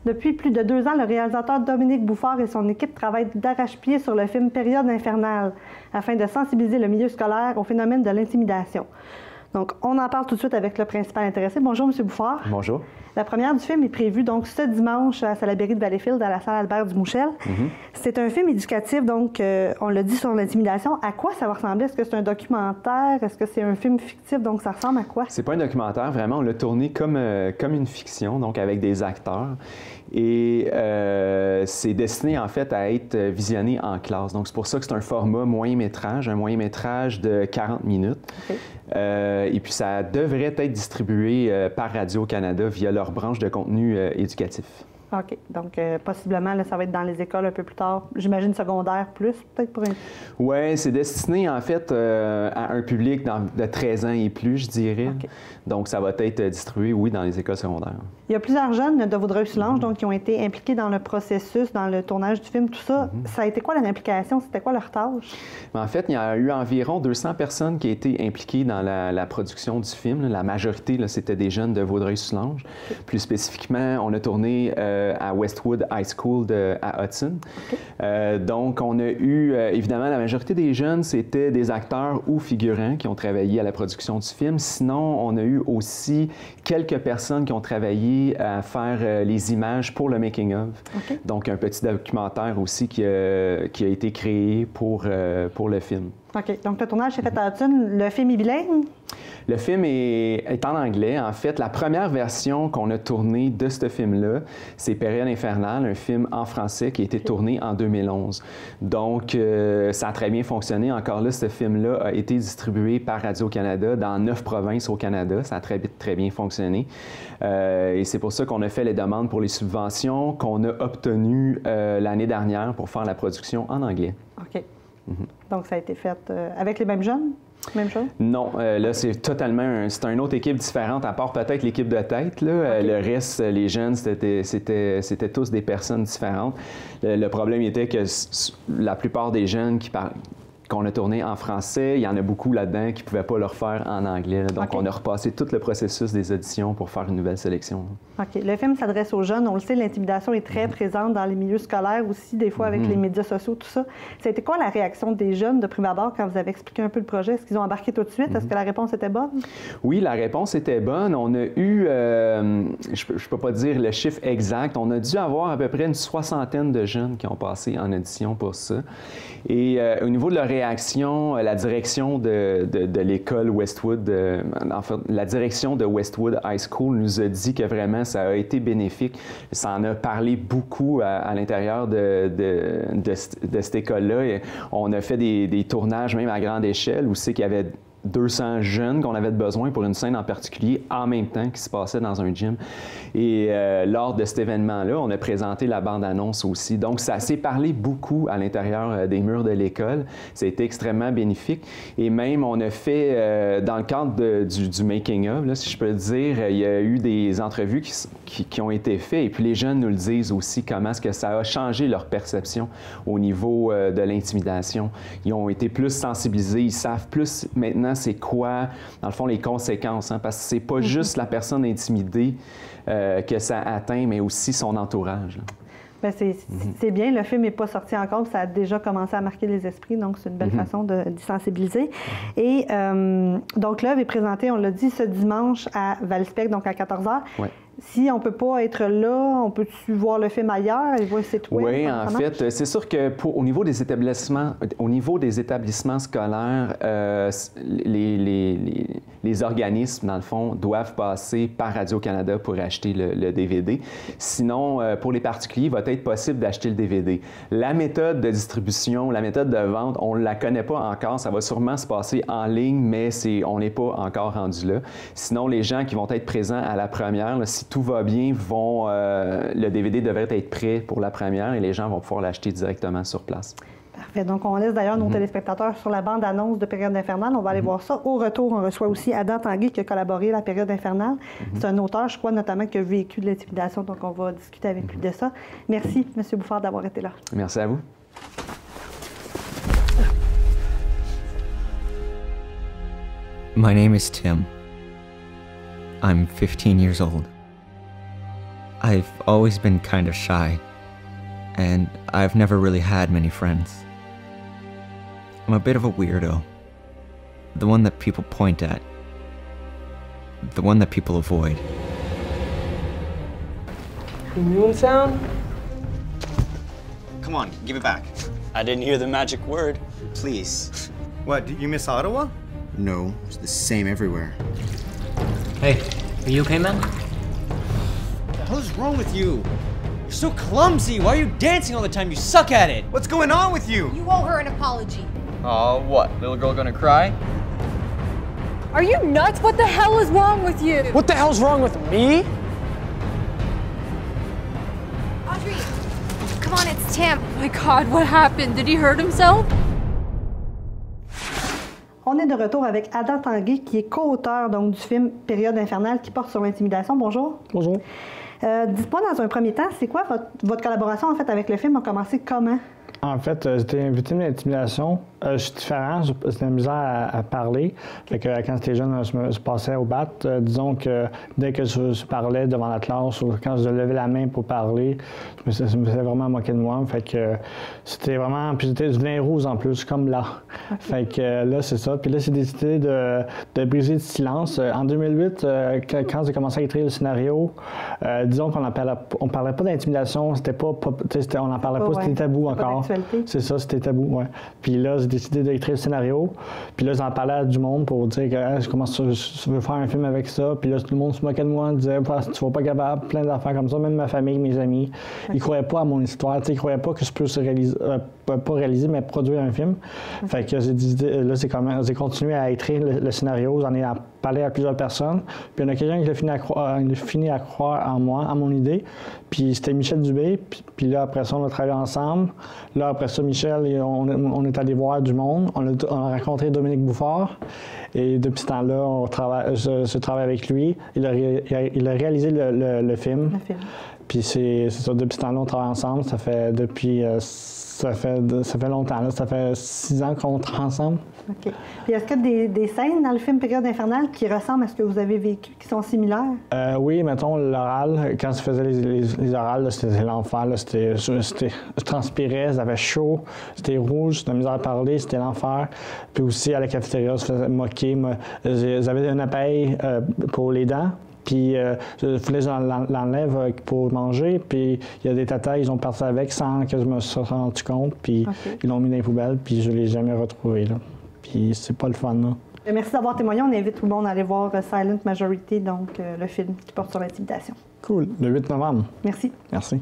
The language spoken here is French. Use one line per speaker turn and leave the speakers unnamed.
Depuis plus de 2 ans, le réalisateur Dominique Bouffard et son équipe travaillent d'arrache-pied sur le film Période infernale afin de sensibiliser le milieu scolaire au phénomène de l'intimidation. Donc, on en parle tout de suite avec le principal intéressé. Bonjour, M. Bouffard.
Bonjour.
La première du film est prévue donc ce dimanche à Salaberry de Valleyfield, à la salle Albert Dumouchel. C'est un film éducatif, donc on l'a dit, sur l'intimidation. À quoi ça va ressembler? Est-ce que c'est un documentaire? Est-ce que c'est un film fictif? Donc, ça ressemble à quoi?
C'est pas un documentaire, vraiment. On l'a tourné comme une fiction, donc avec des acteurs. Et c'est destiné, en fait, à être visionné en classe. Donc, c'est pour ça que c'est un format moyen-métrage, un moyen-métrage de 40 minutes. Okay. Et puis, ça devrait être distribué par Radio-Canada via leur branche de contenu éducatif.
OK. Donc, possiblement, là, ça va être dans les écoles un peu plus tard. J'imagine secondaire plus, peut-être pour une...
Oui, c'est destiné, en fait, à un public de 13 ans et plus, je dirais. Okay. Donc, ça va être distribué, oui, dans les écoles secondaires.
Il y a plusieurs jeunes de Vaudreuil-Soulanges donc, qui ont été impliqués dans le processus, dans le tournage du film, tout ça. Ça a été quoi leur implication? C'était quoi leur tâche?
En fait, il y a eu environ 200 personnes qui ont été impliquées dans la production du film. La majorité, c'était des jeunes de Vaudreuil-Soulanges. Okay. Plus spécifiquement, on a tourné à Westwood High School à Hudson. Okay. Donc, on a eu, évidemment, la majorité des jeunes, c'était des acteurs ou figurants qui ont travaillé à la production du film. Sinon, on a eu aussi quelques personnes qui ont travaillé à faire les images pour le making-of. Okay. Donc, un petit documentaire aussi qui a été créé pour le film.
OK. Donc, le tournage s'est fait à Hudson. Le film est bilingue?
Le film est en anglais. En fait, la première version qu'on a tournée de ce film-là, c'est Période infernale, un film en français qui a été tourné en 2011. Donc, ça a très bien fonctionné. Encore là, ce film-là a été distribué par Radio-Canada dans 9 provinces au Canada. Ça a très bien fonctionné. Et c'est pour ça qu'on a fait les demandes pour les subventions qu'on a obtenues l'année dernière pour faire la production en anglais.
OK. Donc, ça a été fait avec les mêmes jeunes? Même chose?
Non, là, c'est totalement c'est une autre équipe différente, à part peut-être l'équipe de tête. Là. Okay. Le reste, les jeunes, c'était tous des personnes différentes. Le problème était que la plupart des jeunes qu'on a tourné en français, il y en a beaucoup là-dedans qui ne pouvaient pas le refaire en anglais. Donc, okay. On a repassé tout le processus des auditions pour faire une nouvelle sélection.
OK. Le film s'adresse aux jeunes. On le sait, l'intimidation est très présente dans les milieux scolaires aussi, des fois avec les médias sociaux, tout ça. Ça a été quoi la réaction des jeunes de prime abord quand vous avez expliqué un peu le projet? Est-ce qu'ils ont embarqué tout de suite? Est-ce que la réponse était bonne?
Oui, la réponse était bonne. On a eu, je ne peux pas dire le chiffre exact, on a dû avoir à peu près une 60aine de jeunes qui ont passé en audition pour ça. Et au niveau de leur réaction, la direction de l'école Westwood, enfin, la direction de Westwood High School nous a dit que vraiment ça a été bénéfique. Ça en a parlé beaucoup à l'intérieur de cette école-là. Et on a fait des tournages même à grande échelle où c'est qu'il y avait 200 jeunes qu'on avait besoin pour une scène en particulier en même temps qui se passait dans un gym. Et lors de cet événement-là, on a présenté la bande-annonce aussi. Donc, ça s'est parlé beaucoup à l'intérieur des murs de l'école. Ça a été extrêmement bénéfique. Et même, on a fait, dans le cadre du making-of, si je peux dire, il y a eu des entrevues qui ont été faites. Et puis, les jeunes nous le disent aussi, comment est-ce que ça a changé leur perception au niveau de l'intimidation. Ils ont été plus sensibilisés. Ils savent plus maintenant c'est quoi, dans le fond, les conséquences. Hein, parce que c'est pas juste la personne intimidée que ça atteint, mais aussi son entourage.
Bien, c'est bien. Le film n'est pas sorti encore. Ça a déjà commencé à marquer les esprits. Donc, c'est une belle façon d'y sensibiliser. Et donc, l'œuvre est présentée, on l'a dit, ce dimanche à Valspec, donc à 14h. Ouais. Si on ne peut pas être là, on peut-tu voir le film ailleurs et voir le site web?
Oui, en fait, c'est sûr que au niveau des établissements scolaires, les organismes, dans le fond, doivent passer par Radio-Canada pour acheter le DVD. Sinon, pour les particuliers, il va être possible d'acheter le DVD. La méthode de distribution, la méthode de vente, on ne la connaît pas encore. Ça va sûrement se passer en ligne, mais on n'est pas encore rendu là. Sinon, les gens qui vont être présents à la première, là, si tout va bien, le DVD devrait être prêt pour la première et les gens vont pouvoir l'acheter directement sur place.
Parfait. Donc, on laisse d'ailleurs nos téléspectateurs sur la bande-annonce de Période infernale. On va aller voir ça. Au retour, on reçoit aussi Adam Tanguay qui a collaboré à la Période infernale. C'est un auteur, je crois, notamment qui a vécu de l'intimidation. Donc, on va discuter avec lui de ça. Merci, M. Bouffard, d'avoir été là.
Merci à vous.
My name is Tim. I'm 15 years old. I've always been kind of shy, and I've never really had many friends. I'm a bit of a weirdo. The one that people point at. The one that people avoid.
Moon sound?
Come on, give it back.
I didn't hear the magic word.
Please.
What, did you miss Ottawa?
No, it's the same everywhere.
Hey, are you okay, man?
What the hell is wrong with you?
You're so clumsy. Why are you dancing all the time? You suck at it.
What's going on with you?
You owe her an apology.
Oh, what? Little girl gonna cry?
Are you nuts? What the hell is wrong with you?
What the hell's wrong with me?
Audrey, come on, it's Tim. Oh my God, what happened? Did he hurt himself?
On est de retour avec Adam Tanguay, qui est co-auteur donc, du film Période infernale qui porte sur l'intimidation. Bonjour.
Bonjour.
Dites-moi dans un premier temps, c'est quoi votre collaboration en fait avec le film a commencé comment?
En fait, j'étais victime d'intimidation. Je suis différent, j'ai de la misère à parler. Fait que, quand j'étais jeune, je passais au bat. Disons que dès que je parlais devant la classe ou quand je levais la main pour parler, je me faisais vraiment moquer de moi. Fait que c'était vraiment... Puis je devenais rouge en plus, comme là. Okay. Fait que là, c'est ça. Puis là, j'ai décidé de briser le silence. En 2008, quand j'ai commencé à écrire le scénario, disons qu'on parlait pas d'intimidation, c'était pas... on n'en parlait pas, c'était tabou encore. C'est ça, c'était tabou, ouais. Puis là, j'ai décidé d'écrire le scénario. Puis là, j'en parlais à du monde pour dire que je veux faire un film avec ça. Puis là, tout le monde se moquait de moi, disait tu vas pas capable, plein d'affaires comme ça. Même ma famille, mes amis, ils croyaient pas à mon histoire. Ils croyaient pas que je peux pas réaliser, mais produire un film. Fait que j'ai décidé, là, j'ai continué à écrire le scénario. J'en ai parlé à plusieurs personnes. Puis il y en a quelqu'un qui a fini à croire en moi, en mon idée. Puis c'était Michel Dubé. Puis là, après ça, on a travaillé ensemble. Là, après ça, Michel, on est allé voir du monde. On a rencontré Dominique Bouffard. Et depuis ce temps-là, je travaille avec lui. Il a réalisé le film. Le film. Puis c'est ça, depuis ce temps-là, on travaille ensemble. Ça fait longtemps, là. Ça fait 6 ans qu'on travaille ensemble.
OK. Puis est-ce qu'il y a des scènes dans le film Période infernale qui ressemblent à ce que vous avez vécu, qui sont similaires? Oui,
mettons l'oral. Quand je faisais les orales, c'était l'enfer. Je transpirais, j'avais chaud, j'étais rouge, j'avais de la misère à parler, c'était l'enfer. Puis aussi, à la cafétéria, je faisais moquer. J'avais un appareil pour les dents. Puis, il fallait que je l'enlève pour manger. Puis, il y a des tatas, ils ont parti avec sans que je me sois rendu compte. Puis, ils l'ont mis dans les poubelles. Puis, je ne l'ai jamais retrouvé, là. Puis, c'est pas le fun, là.
Merci d'avoir témoigné. On invite tout le monde à aller voir Silent Majority, donc le film qui porte sur l'intimidation.
Cool. Le 8 novembre.
Merci.
Merci.